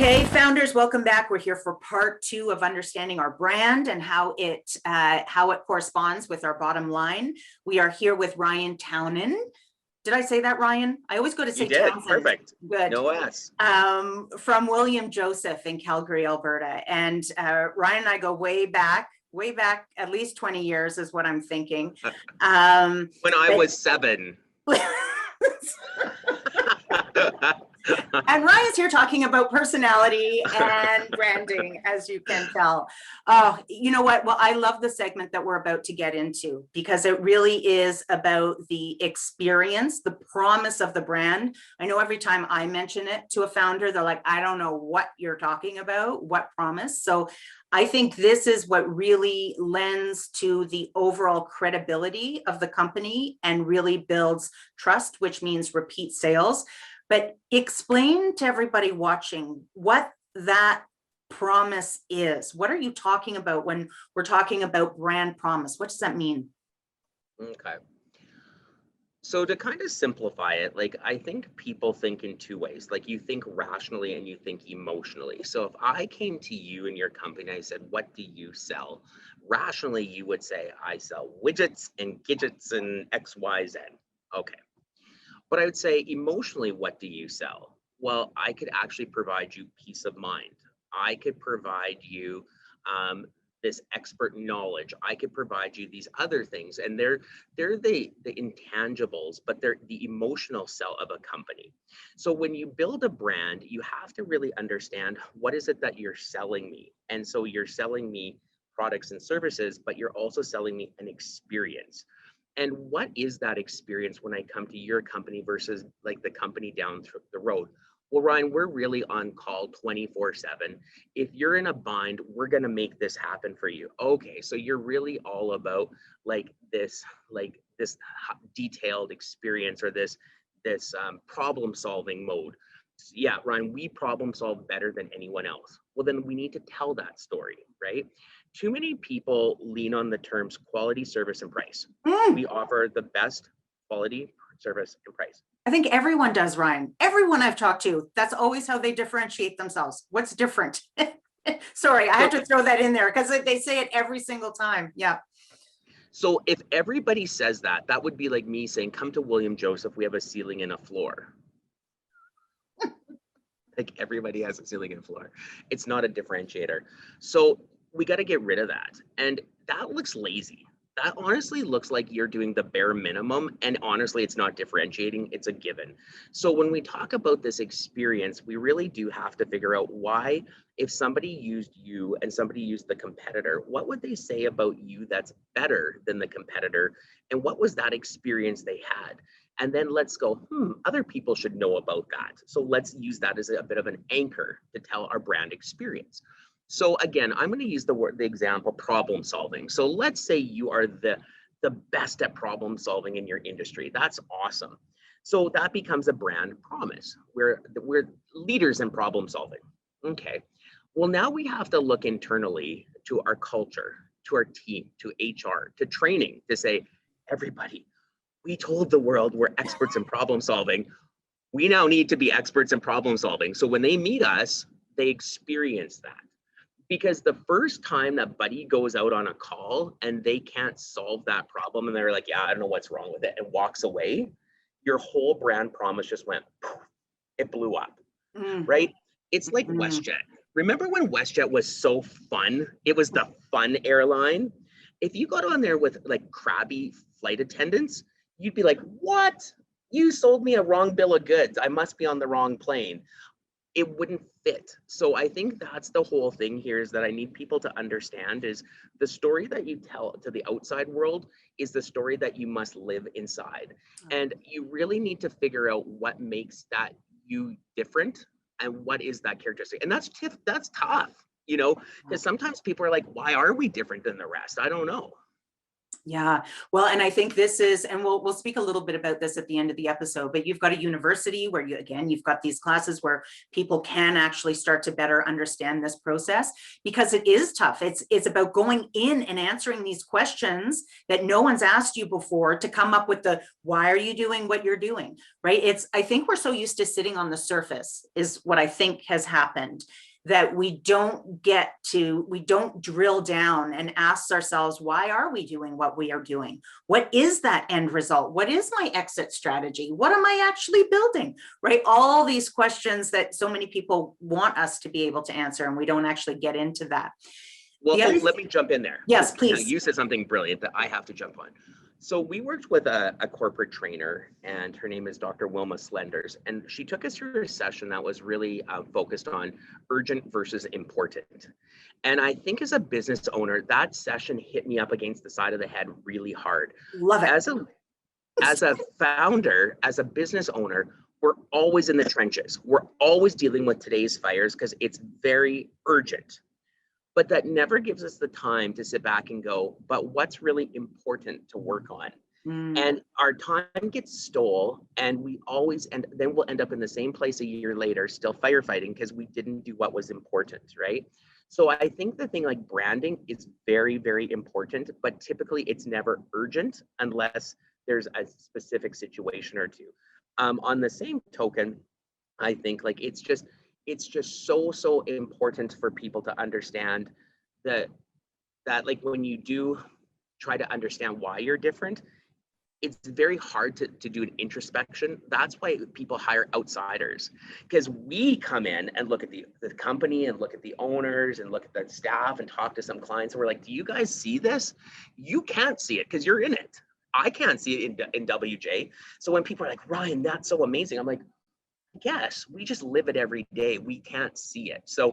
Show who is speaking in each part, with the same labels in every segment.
Speaker 1: Okay, founders, welcome back. We're here for part 2 of understanding our brand and how it corresponds with our bottom line. We are here with Ryan Townend. Did I say that, Ryan? I always go to say Townsend.
Speaker 2: Perfect.
Speaker 1: Good.
Speaker 2: No S.
Speaker 1: From William Joseph in Calgary, Alberta. And Ryan and I go way back, at least 20 years is what I'm thinking.
Speaker 2: When I was 7.
Speaker 1: And Ryan's here talking about personality and branding, as you can tell. Oh, you know what? Well, I love the segment that we're about to get into because it really is about the experience, the promise of the brand. I know every time I mention it to a founder, they're like, I don't know what you're talking about, what promise. So I think this is what really lends to the overall credibility of the company and really builds trust, which means repeat sales. But explain to everybody watching what that promise is. What are you talking about when we're talking about brand promise? What does that mean?
Speaker 2: Okay. So to kind of simplify it, like I think people think in 2 ways. Like you think rationally and you think emotionally. So if I came to you and your company, I said, what do you sell? Rationally, you would say, I sell widgets and gadgets and X, Y, Z. Okay. But I would say emotionally, what do you sell? Well, I could actually provide you peace of mind. I could provide you this expert knowledge. I could provide you these other things. And they're the intangibles, but they're the emotional sell of a company. So when you build a brand, you have to really understand what is it that you're selling me. And so you're selling me products and services, but you're also selling me an experience. And what is that experience when I come to your company versus like the company down the road? Well, Ryan, we're really on call 24/7. If you're in a bind, we're going to make this happen for you. Okay, so you're really all about this detailed experience or this problem solving mode. Yeah, Ryan, we problem solve better than anyone else. Well, then we need to tell that story, right? Too many people lean on the terms quality, service, and price. We offer the best quality, service, and price.
Speaker 1: I think everyone does, Ryan. Everyone I've talked to, that's always how they differentiate themselves. What's different? Sorry, I had to throw that in there because they say it every single time. Yeah.
Speaker 2: So if everybody says that, that would be like me saying, come to William Joseph, we have a ceiling and a floor. Like everybody has a ceiling and floor. It's not a differentiator. So we got to get rid of that. And that looks lazy. That honestly looks like you're doing the bare minimum. And honestly, it's not differentiating. It's a given. So when we talk about this experience, we really do have to figure out why, if somebody used you and somebody used the competitor, what would they say about you that's better than the competitor? And what was that experience they had? And then let's go, other people should know about that. So let's use that as a bit of an anchor to tell our brand experience. So again, I'm going to use the example problem solving. So let's say you are the best at problem solving in your industry. That's awesome. So that becomes a brand promise. We're leaders in problem solving. Okay. Well, now we have to look internally to our culture, to our team, to HR, to training to say, everybody, we told the world we're experts in problem solving. We now need to be experts in problem solving. So when they meet us, they experience that. Because the first time that buddy goes out on a call and they can't solve that problem and they're like, yeah, I don't know what's wrong with it, and walks away, your whole brand promise just went, poof, it blew up, right? It's like WestJet. Remember when WestJet was so fun? It was the fun airline. If you got on there with like crabby flight attendants, you'd be like, what? You sold me a wrong bill of goods. I must be on the wrong plane. It wouldn't fit. So I think that's the whole thing here, is that I need people to understand is the story that you tell to the outside world is the story that you must live inside. And you really need to figure out what makes that you different and what is that characteristic. And that's tough, you know, because sometimes people are like, why are we different than the rest? I don't know.
Speaker 1: Yeah, well, and I think this is, and we'll speak a little bit about this at the end of the episode, but you've got a university where you've got these classes where people can actually start to better understand this process, because it is tough. It's about going in and answering these questions that no one's asked you before to come up with the, why are you doing what you're doing, right? I think we're so used to sitting on the surface is what I think has happened, that we don't drill down and ask ourselves, why are we doing what we are doing? What is that end result? What is my exit strategy? What am I actually building, right? All these questions that so many people want us to be able to answer, and we don't actually get into that.
Speaker 2: Well, let me jump in there.
Speaker 1: Yes, please.
Speaker 2: You said something brilliant that I have to jump on. So we worked with a corporate trainer, and her name is Dr. Wilma Slenders, and she took us through a session that was really focused on urgent versus important. And I think as a business owner, that session hit me up against the side of the head really hard.
Speaker 1: Love it.
Speaker 2: As a founder, as a business owner, we're always in the trenches. We're always dealing with today's fires because it's very urgent. But that never gives us the time to sit back and go, but what's really important to work on? And our time gets stole, and then we'll end up in the same place a year later, still firefighting because we didn't do what was important, right? So I think the thing like branding is very, very important, but typically it's never urgent unless there's a specific situation or two. On the same token, I think like it's just so important for people to understand that like when you do try to understand why you're different, it's very hard to do an introspection. That's why people hire outsiders, because we come in and look at the company and look at the owners and look at the staff and talk to some clients, and we're like, do you guys see this? You can't see it because you're in it. I can't see it in WJ. So when people are like, Ryan, that's so amazing, I'm like, yes, we just live it every day. We can't see it. So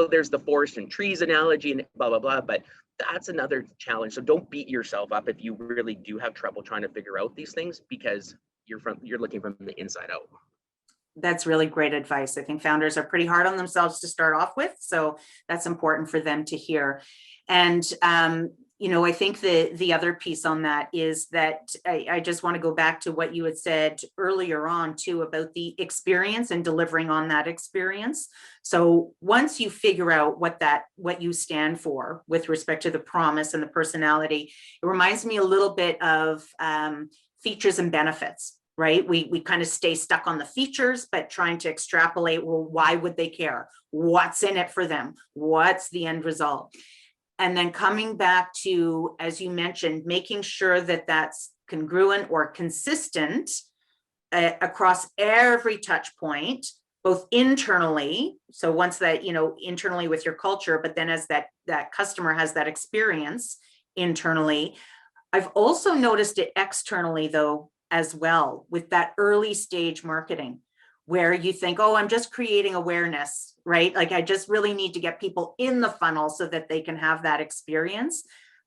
Speaker 2: there's the forest and trees analogy and blah, blah, blah, but that's another challenge. So don't beat yourself up if you really do have trouble trying to figure out these things, because you're looking from the inside out.
Speaker 1: That's really great advice. I think founders are pretty hard on themselves to start off with, so that's important for them to hear. And I think the other piece on that is that I just want to go back to what you had said earlier on too about the experience and delivering on that experience. So once you figure out what you stand for with respect to the promise and the personality, it reminds me a little bit of features and benefits, right? We kind of stay stuck on the features, but trying to extrapolate, well, why would they care? What's in it for them? What's the end result? And then coming back to, as you mentioned, making sure that that's congruent or consistent across every touch point, both internally. So once that, internally with your culture, but then as that customer has that experience internally. I've also noticed it externally though, as well, with that early stage marketing, where you think, oh, I'm just creating awareness, right? Like I just really need to get people in the funnel so that they can have that experience.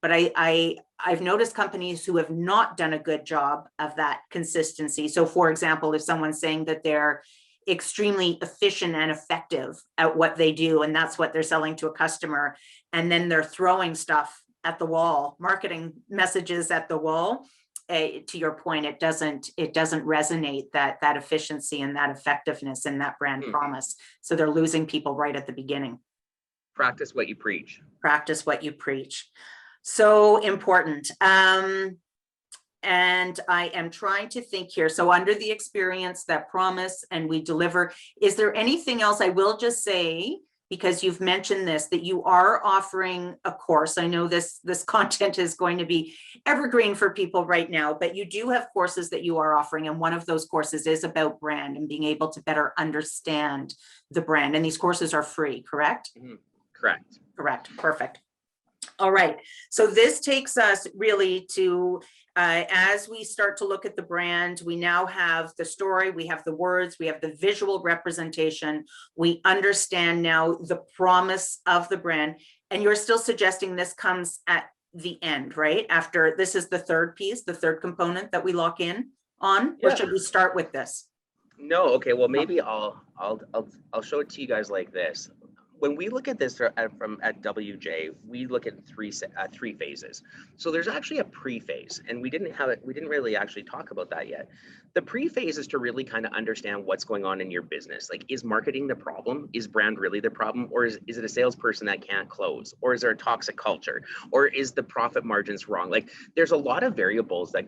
Speaker 1: But I've noticed companies who have not done a good job of that consistency. So for example, if someone's saying that they're extremely efficient and effective at what they do, and that's what they're selling to a customer, and then they're throwing stuff at the wall, marketing messages at the wall, to your point, it doesn't resonate, that efficiency and that effectiveness and that brand promise. So they're losing people right at the beginning.
Speaker 2: Practice what you preach.
Speaker 1: Practice what you preach. So important. And I am trying to think here. So under the experience, that promise, and we deliver, is there anything else? I will just say, because you've mentioned this, that you are offering a course. I know this content is going to be evergreen for people right now, but you do have courses that you are offering. And one of those courses is about brand and being able to better understand the brand. And these courses are free, correct?
Speaker 2: Mm-hmm. Correct.
Speaker 1: Correct. Perfect. All right. So this takes us really to, as we start to look at the brand, we now have the story, we have the words, we have the visual representation. We understand now the promise of the brand. And you're still suggesting this comes at the end, right? After this is the third piece, the third component that we lock in on, or should we start with this?
Speaker 2: No. Okay. Well, maybe I'll show it to you guys like this. when we look at this from at WJ, we look at three phases. So there's actually a pre-phase, and we didn't really actually talk about that yet. The pre-phase is to really kind of understand what's going on in your business. Like, is marketing the problem? Is brand really the problem? Or is it a salesperson that can't close? Or is there a toxic culture? Or is the profit margins wrong? Like, there's a lot of variables that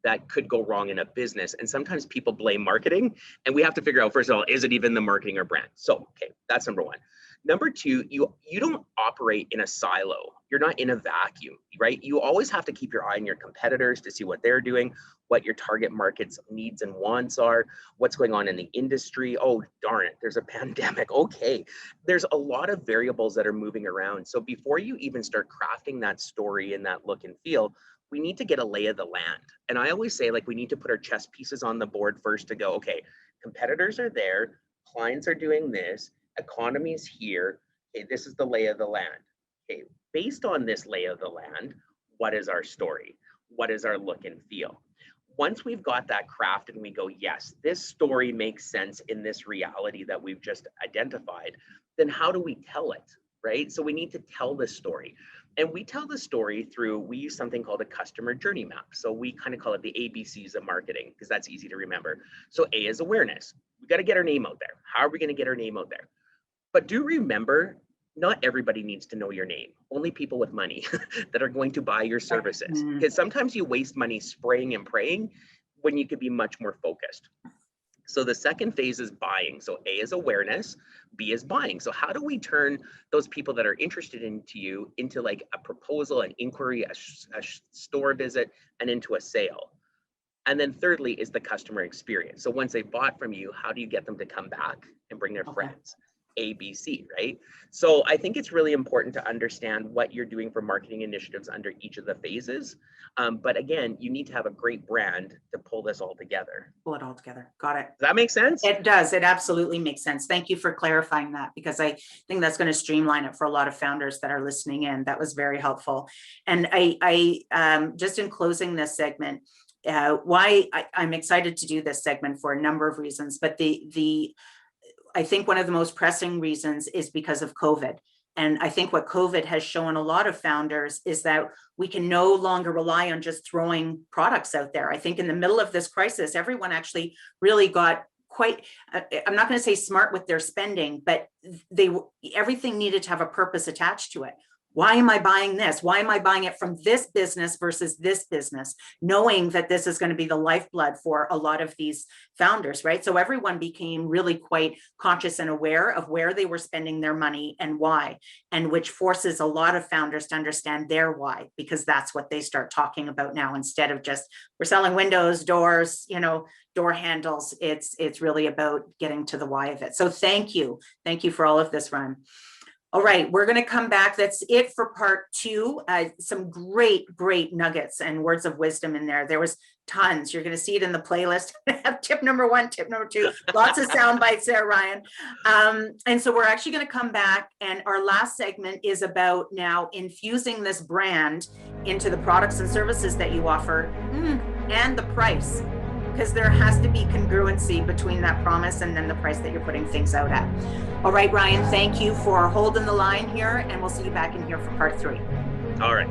Speaker 2: that could go wrong in a business. And sometimes people blame marketing, and we have to figure out, first of all, is it even the marketing or brand? So, okay, that's number one. Number two, you don't operate in a silo. You're not in a vacuum, right? You always have to keep your eye on your competitors to see what they're doing, what your target market's needs and wants are, what's going on in the industry. Oh, darn it, there's a pandemic. Okay, there's a lot of variables that are moving around. So before you even start crafting that story and that look and feel, we need to get a lay of the land. And I always say, like, we need to put our chess pieces on the board first to go, okay, competitors are there, clients are doing this, economy's here. Okay, this is the lay of the land. Okay, based on this lay of the land, what is our story? What is our look and feel? Once we've got that craft and we go, yes, this story makes sense in this reality that we've just identified, then how do we tell it, right? So we need to tell the story. And we tell the story through, we use something called a customer journey map. So we kind of call it the ABCs of marketing, because that's easy to remember. So A is awareness. We got to get our name out there. How are we going to get our name out there? But do remember, not everybody needs to know your name. Only people with money that are going to buy your services. Because sometimes you waste money spraying and praying when you could be much more focused. So the second phase is buying. So A is awareness, B is buying. So how do we turn those people that are interested into you into like a proposal, an inquiry, a store visit, and into a sale? And then thirdly is the customer experience. So once they bought from you, how do you get them to come back and bring their friends? ABC, right? So I think it's really important to understand what you're doing for marketing initiatives under each of the phases. But again, you need to have a great brand to pull this all together.
Speaker 1: Pull it all together. Got it.
Speaker 2: Does that make sense?
Speaker 1: It does. It absolutely makes sense. Thank you for clarifying that, because I think that's going to streamline it for a lot of founders that are listening in. That was very helpful. And I just in closing this segment, why I'm excited to do this segment for a number of reasons, but I think one of the most pressing reasons is because of COVID. And I think what COVID has shown a lot of founders is that we can no longer rely on just throwing products out there. I think in the middle of this crisis, everyone actually really got quite, I'm not going to say smart with their spending, but everything needed to have a purpose attached to it. Why am I buying this? Why am I buying it from this business versus this business? Knowing that this is going to be the lifeblood for a lot of these founders, right? So everyone became really quite conscious and aware of where they were spending their money and why, and which forces a lot of founders to understand their why, because that's what they start talking about now, instead of just, we're selling windows, doors, door handles. It's really about getting to the why of it. So thank you. Thank you for all of this, Ryan. All right, we're going to come back. That's it for part 2. Some great nuggets and words of wisdom in there. There was tons. You're going to see it in the playlist. Tip number 1, tip number 2, lots of sound bites there, Ryan. And so we're actually going to come back, and our last segment is about now infusing this brand into the products and services that you offer, and the price, because there has to be congruency between that promise and then the price that you're putting things out at. All right, Ryan, thank you for holding the line here, and we'll see you back in here for part 3.
Speaker 2: All right.